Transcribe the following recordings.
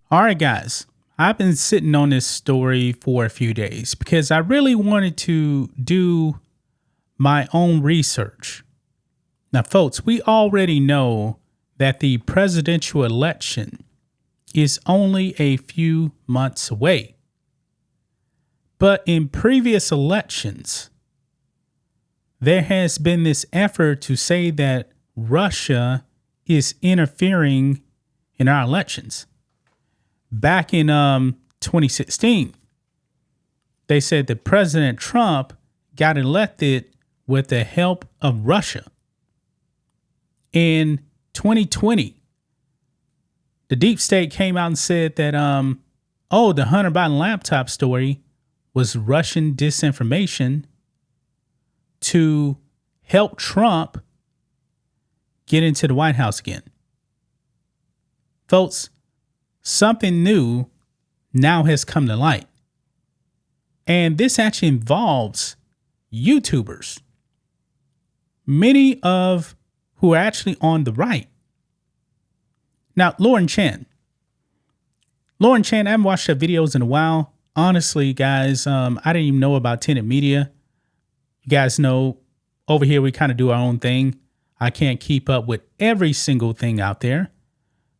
All right, guys, I've been sitting on this story for a few days because I really wanted to do my own research. Now, folks, we already know that the presidential election is only a few months away. But in previous elections, there has been this effort to say that Russia is interfering in our elections. Back in 2016, they said that President Trump got elected with the help of Russia. In 2020, the deep state came out and said that, the Hunter Biden laptop story was Russian disinformation to help Trump get into the White House again. Folks, something new now has come to light. And this actually involves YouTubers. Many of who are actually on the right. Now, Lauren Chen, I haven't watched her videos in a while. Honestly, guys, I didn't even know about Tenet Media. You guys know over here we kind of do our own thing. I can't keep up with every single thing out there.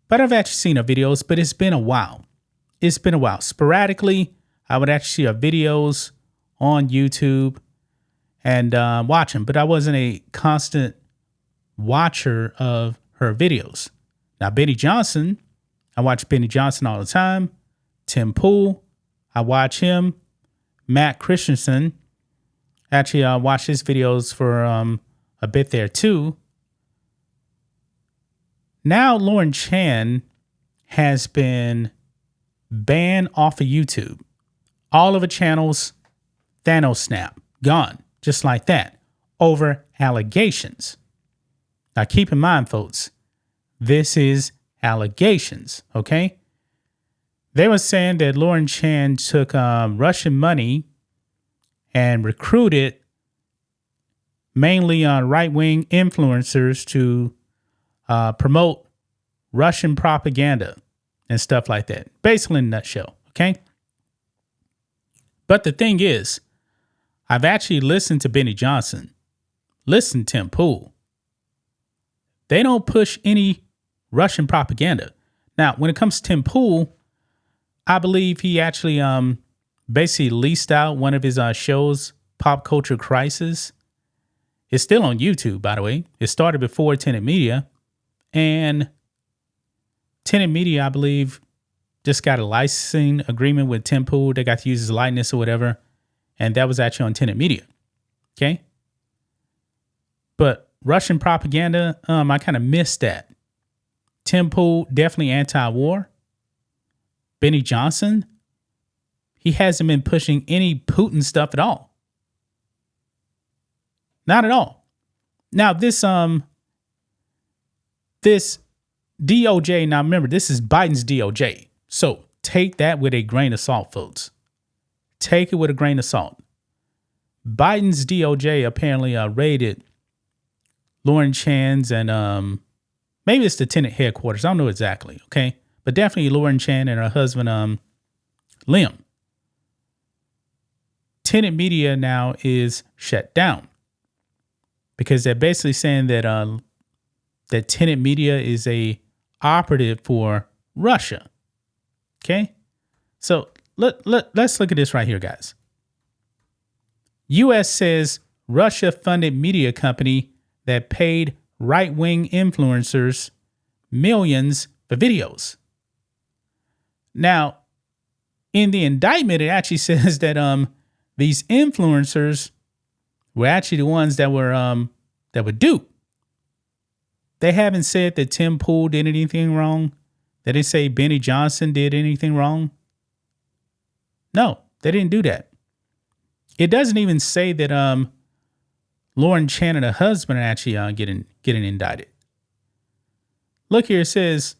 But I've actually seen her videos, but it's been a while. Sporadically, I would actually see her videos on YouTube and watch them. But I wasn't a constant watcher of her videos. Now, Benny Johnson, I watch Benny Johnson all the time. Tim Pool, I watch him. Matt Christensen, actually, I watched his videos for a bit there too. Now, Lauren Chen has been banned off of YouTube. All of her channels, Thanos snap, gone, just like that, over allegations. Now, keep in mind, folks, this is allegations, okay? They were saying that Lauren Chen took Russian money and recruited mainly right-wing influencers to promote Russian propaganda and stuff like that. Basically, in a nutshell, okay? But the thing is, I've actually listened to Benny Johnson, listened to Tim Pool. They don't push any Russian propaganda. Now, when it comes to Tim Pool, I believe he actually basically leased out one of his shows, Pop Culture Crisis. It's still on YouTube, by the way. It started before Tenet Media. And Tenet Media, I believe, just got a licensing agreement with Tim Pool. They got to use his likeness or whatever. And that was actually on Tenet Media. Okay? But Russian propaganda, I kind of missed that. Tim Pool, definitely anti-war. Benny Johnson, he hasn't been pushing any Putin stuff at all. Not at all. Now, this DOJ, now remember, this is Biden's DOJ. So take that with a grain of salt, folks. Take it with a grain of salt. Biden's DOJ apparently raided Lauren Chan's and maybe it's the Tenet headquarters. I don't know exactly, okay? But definitely Lauren Chen and her husband, Lim. Tenet Media now is shut down because they're basically saying that that Tenet Media is a operative for Russia. Okay? So let's look at this right here, guys. U.S. says Russia funded media company that paid right-wing influencers millions for videos. Now, in the indictment, it actually says that these influencers were actually the ones that were duped. They haven't said that Tim Pool did anything wrong. They didn't say Benny Johnson did anything wrong. No, they didn't do that. It doesn't even say that Lauren Chen and her husband are actually getting indicted. Look here, it says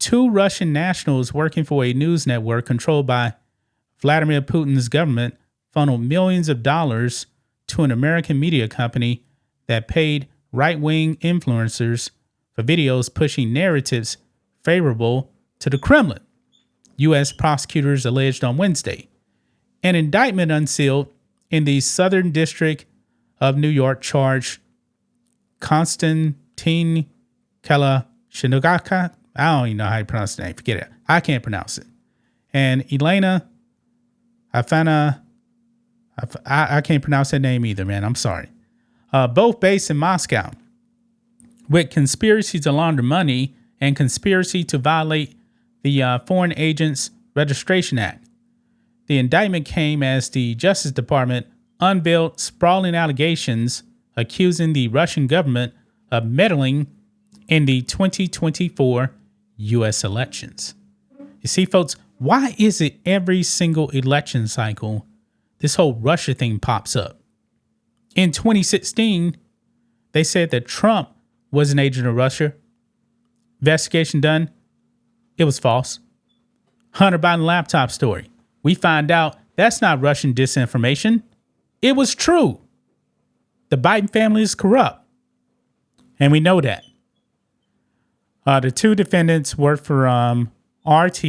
2 Russian nationals working for a news network controlled by Vladimir Putin's government funneled millions of dollars to an American media company that paid right-wing influencers for videos pushing narratives favorable to the Kremlin. U.S. prosecutors alleged on Wednesday. An indictment unsealed in the Southern District of New York charged Konstantin Kalashnikov. I don't even know how you pronounce the name. Forget it. I can't pronounce it. And Elena Afana. I can't pronounce that name either, man. I'm sorry. Both based in Moscow, with conspiracy to launder money and conspiracy to violate the Foreign Agents Registration Act. The indictment came as the Justice Department unveiled sprawling allegations accusing the Russian government of meddling in the 2024 U.S. elections. You see, folks, why is it every single election cycle this whole Russia thing pops up? In 2016, they said that Trump was an agent of Russia. Investigation done. It was false. Hunter Biden laptop story. We find out that's not Russian disinformation. It was true. The Biden family is corrupt. And we know that. The two defendants worked for RT,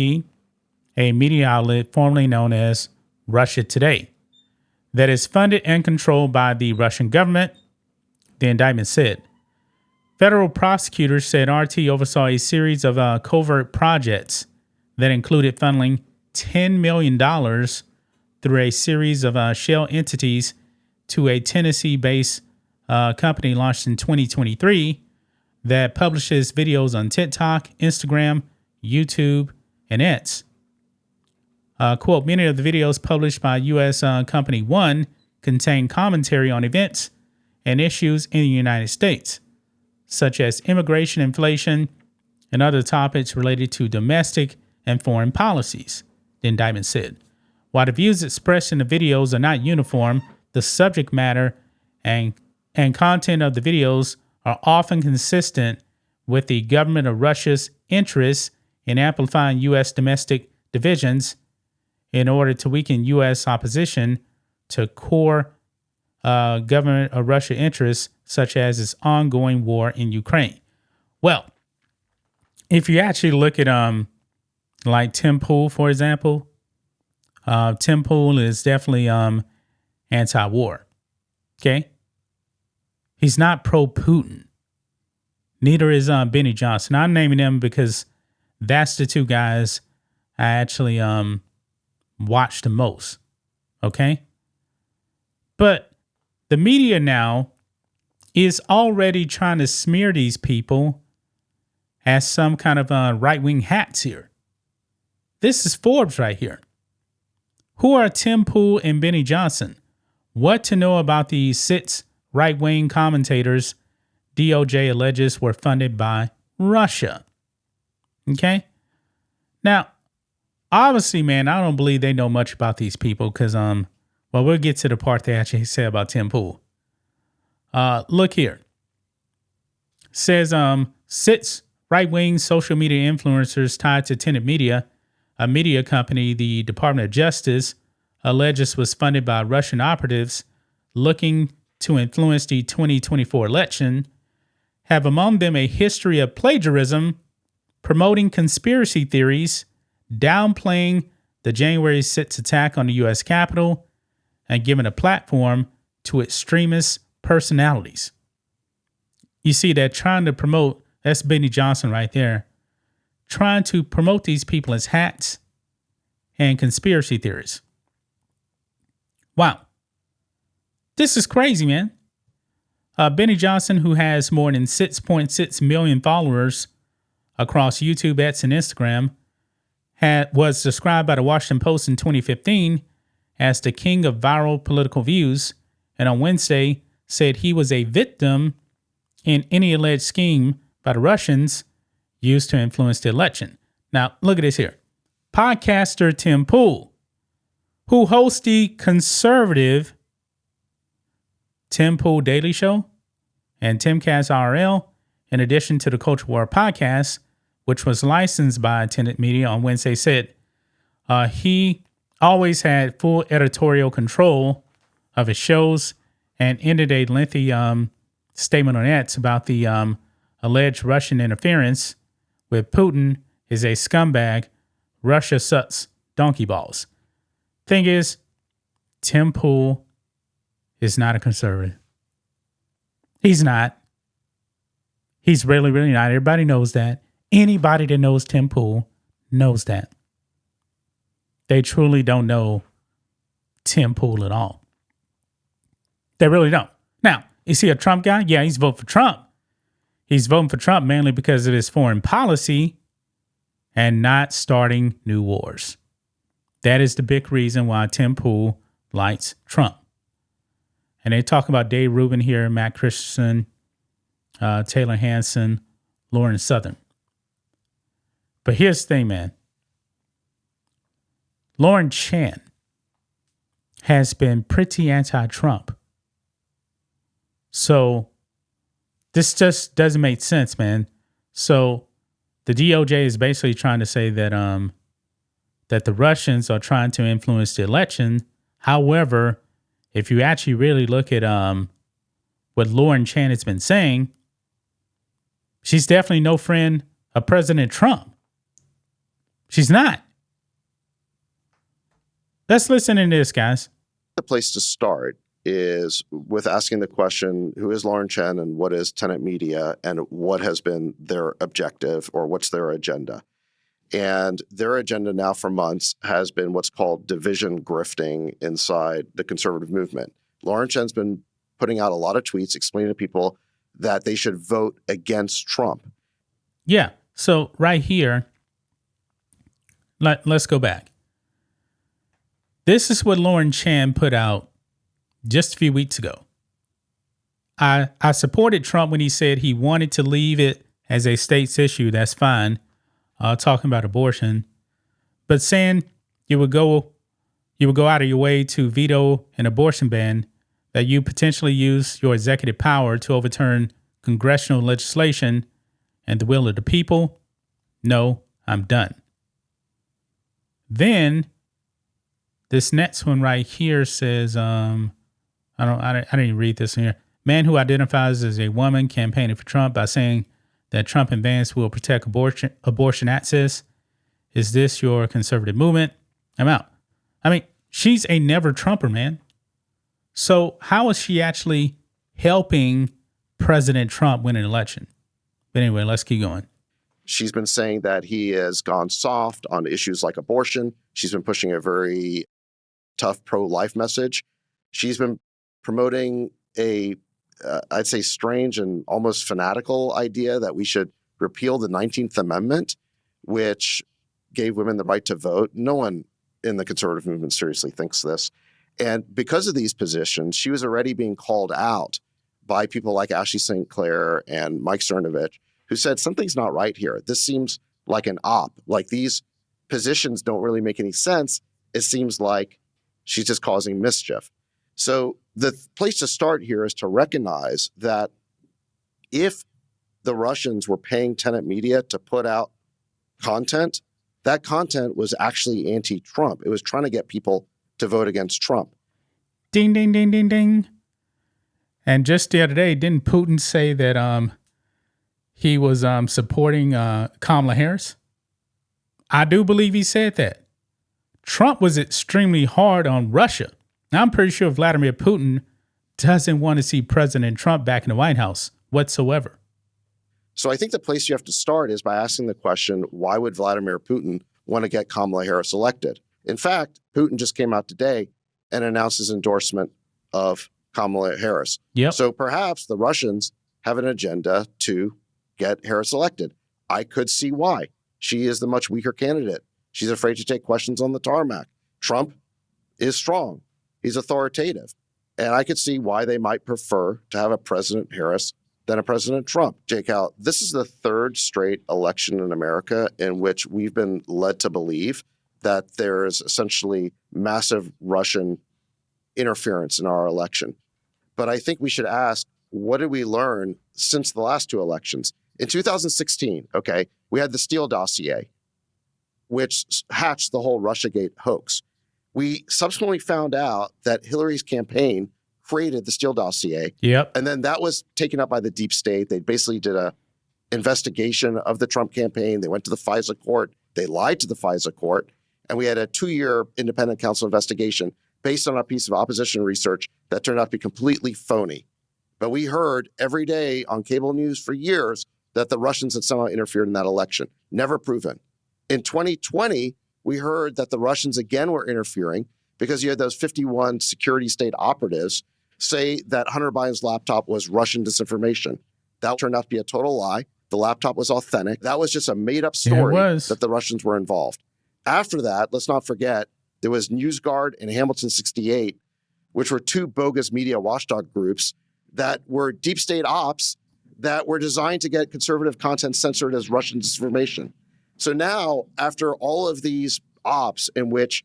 a media outlet formerly known as Russia Today, that is funded and controlled by the Russian government, the indictment said. Federal prosecutors said RT oversaw a series of covert projects that included funneling $10 million through a series of shell entities to a Tennessee-based company launched in 2023 that publishes videos on TikTok, Instagram, YouTube, and X. Quote, many of the videos published by U.S. Company One contain commentary on events and issues in the United States, such as immigration, inflation, and other topics related to domestic and foreign policies, the indictment said. While the views expressed in the videos are not uniform, the subject matter and content of the videos are often consistent with the government of Russia's interests in amplifying U.S. domestic divisions in order to weaken U.S. opposition to core government of Russia interests, such as its ongoing war in Ukraine. Well, if you actually look at like Tim Pool, for example, Tim Pool is definitely anti-war. Okay, he's not pro-Putin. Neither is Benny Johnson. I'm naming them because that's the two guys I actually watch the most. Okay, but the media now is already trying to smear these people as some kind of right-wing hats here. This is Forbes right here. Who are Tim Pool and Benny Johnson? What to know about the 6 right-wing commentators DOJ alleges were funded by Russia. Okay? Now, obviously, man, I don't believe they know much about these people because, well, we'll get to the part they actually say about Tim Pool. Look here. Says 6 right-wing social media influencers tied to Tenet Media, a media company the Department of Justice alleges was funded by Russian operatives looking to influence the 2024 election, have among them a history of plagiarism, promoting conspiracy theories, downplaying the January 6th attack on the U.S. Capitol, and giving a platform to extremist personalities. You see, they're trying to promote, that's Benny Johnson right there, trying to promote these people as hats and conspiracy theories. Wow. This is crazy, man. Benny Johnson, who has more than 6.6 million followers across YouTube, X, and Instagram, was described by the Washington Post in 2015 as the king of viral political views, and on Wednesday said he was a victim in any alleged scheme by the Russians used to influence the election. Now, look at this here. Podcaster Tim Pool, who hosts the conservative Tim Pool Daily Show and Timcast RL, in addition to the Culture War podcast, which was licensed by Tenet Media on Wednesday, said he always had full editorial control of his shows and ended a lengthy statement on X about the alleged Russian interference with Putin is a scumbag Russia sucks donkey balls. Thing is, Tim Pool is not a conservative. He's not. He's really, really not. Everybody knows that. Anybody that knows Tim Pool knows that. They truly don't know Tim Pool at all. They really don't. Now, is he a Trump guy? Yeah, he's voting for Trump. He's voting for Trump mainly because of his foreign policy and not starting new wars. That is the big reason why Tim Pool likes Trump. And they talk about Dave Rubin here, Matt Christensen, Taylor Hanson, Lauren Southern. But here's the thing, man. Lauren Chen has been pretty anti-Trump. So this just doesn't make sense, man. So the DOJ is basically trying to say that that the Russians are trying to influence the election. However, if you actually really look at what Lauren Chen has been saying, she's definitely no friend of President Trump. She's not. Let's listen to this, guys. The place to start is with asking the question, who is Lauren Chen and what is Tenet Media and what has been their objective or what's their agenda? And their agenda now for months has been what's called division grifting inside the conservative movement. Lauren Chen's been putting out a lot of tweets explaining to people that they should vote against Trump. Yeah. So right here, let's go back. This is what Lauren Chen put out just a few weeks ago. I supported Trump when he said he wanted to leave it as a state's issue. That's fine. Talking about abortion, but saying you would go out of your way to veto an abortion ban, that you potentially use your executive power to overturn congressional legislation and the will of the people. No, I'm done. Then this next one right here says, I didn't read this in here. Man who identifies as a woman campaigning for Trump by saying that Trump and Vance will protect abortion access. Is this your conservative movement? I'm out. I mean, she's a never Trumper, man. So how is she actually helping President Trump win an election? But anyway, let's keep going. She's been saying that he has gone soft on issues like abortion. She's been pushing a very tough pro-life message. She's been promoting I'd say strange and almost fanatical idea that we should repeal the 19th Amendment, which gave women the right to vote. No one in the conservative movement seriously thinks this. And because of these positions, she was already being called out by people like Ashley St. Clair and Mike Cernovich, who said something's not right here. This seems like an op. Like these positions don't really make any sense. It seems like she's just causing mischief. So the place to start here is to recognize that if the Russians were paying Tenet Media to put out content, that content was actually anti-Trump. It was trying to get people to vote against Trump. Ding, ding, ding, ding, ding. And just the other day, didn't Putin say that he was supporting Kamala Harris? I do believe he said that. Trump was extremely hard on Russia. Now, I'm pretty sure Vladimir Putin doesn't want to see President Trump back in the White House whatsoever. So I think the place you have to start is by asking the question, why would Vladimir Putin want to get Kamala Harris elected? In fact, Putin just came out today and announced his endorsement of Kamala Harris. Yep. So perhaps the Russians have an agenda to get Harris elected. I could see why. She is the much weaker candidate. She's afraid to take questions on the tarmac. Trump is strong. He's authoritative. And I could see why they might prefer to have a President Harris than a President Trump. Jake, Al, this is the third straight election in America in which we've been led to believe that there is essentially massive Russian interference in our election. But I think we should ask, what did we learn since the last two elections? In 2016, we had the Steele dossier, which hatched the whole Russiagate hoax. We subsequently found out that Hillary's campaign created the Steele dossier. Yep. And then that was taken up by the deep state. They basically did a investigation of the Trump campaign. They went to the FISA court They lied to the FISA court. And we had a 2-year independent counsel investigation based on a piece of opposition research that turned out to be completely phony. But we heard every day on cable news for years that the Russians had somehow interfered in that election. Never proven. In 2020, we heard that the Russians again were interfering because you had those 51 security state operatives say that Hunter Biden's laptop was Russian disinformation. That turned out to be a total lie. The laptop was authentic. That was just a made-up story that the Russians were involved. After that, let's not forget, there was NewsGuard and Hamilton 68, which were 2 bogus media watchdog groups that were deep state ops that were designed to get conservative content censored as Russian disinformation. So now, after all of these ops in which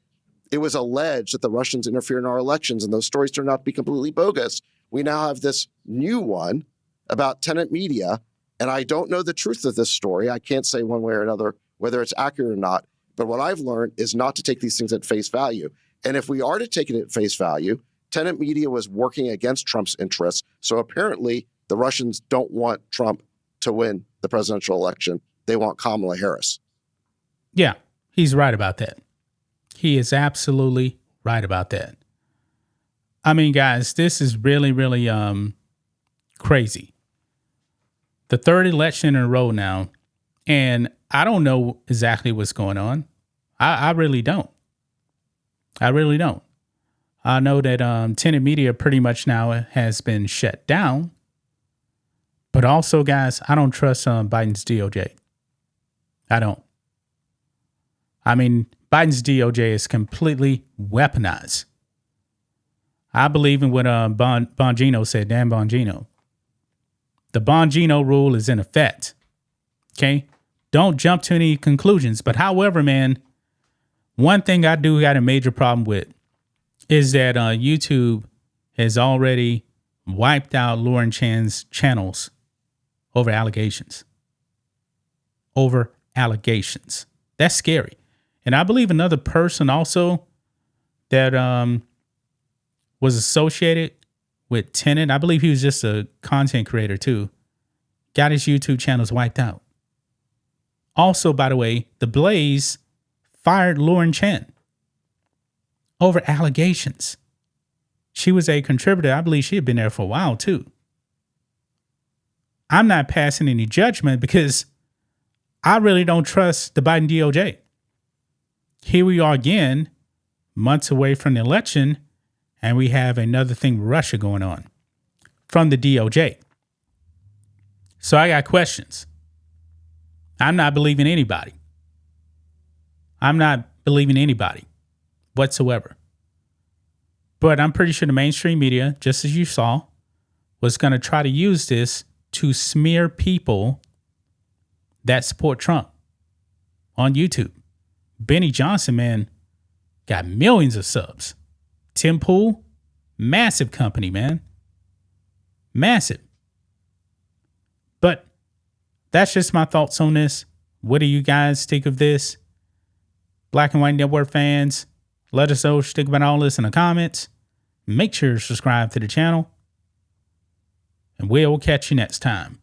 it was alleged that the Russians interfered in our elections and those stories turned out to be completely bogus, we now have this new one about Tenet Media. And I don't know the truth of this story. I can't say one way or another whether it's accurate or not. But what I've learned is not to take these things at face value. And if we are to take it at face value, Tenet Media was working against Trump's interests. So apparently the Russians don't want Trump to win the presidential election. They want Kamala Harris. Yeah, he's right about that. He is absolutely right about that. I mean, guys, this is really, really crazy. The 3rd election in a row now, and I don't know exactly what's going on. I really don't. I really don't. I know that Tenet Media pretty much now has been shut down. But also, guys, I don't trust Biden's DOJ. I don't. I mean, Biden's DOJ is completely weaponized. I believe in what Bongino said, Dan Bongino. The Bongino rule is in effect. Okay? Don't jump to any conclusions. But however, man, one thing I do got a major problem with is that YouTube has already wiped out Lauren Chen's channels over allegations. Over allegations. That's scary. And I believe another person also that was associated with Tenet, I believe he was just a content creator too, got his YouTube channels wiped out. Also, by the way, The Blaze fired Lauren Chen over allegations. She was a contributor. I believe she had been there for a while too. I'm not passing any judgment because I really don't trust the Biden DOJ. Here we are again, months away from the election, and we have another thing with Russia going on from the DOJ. So I got questions. I'm not believing anybody. I'm not believing anybody whatsoever. But I'm pretty sure the mainstream media, just as you saw, was going to try to use this to smear people that support Trump on YouTube. Benny Johnson, man, got millions of subs. Tim Pool, massive company, man. Massive. But that's just my thoughts on this. What do you guys think of this? Black and White Network fans, let us know what you think about all this in the comments. Make sure to subscribe to the channel. And we'll catch you next time.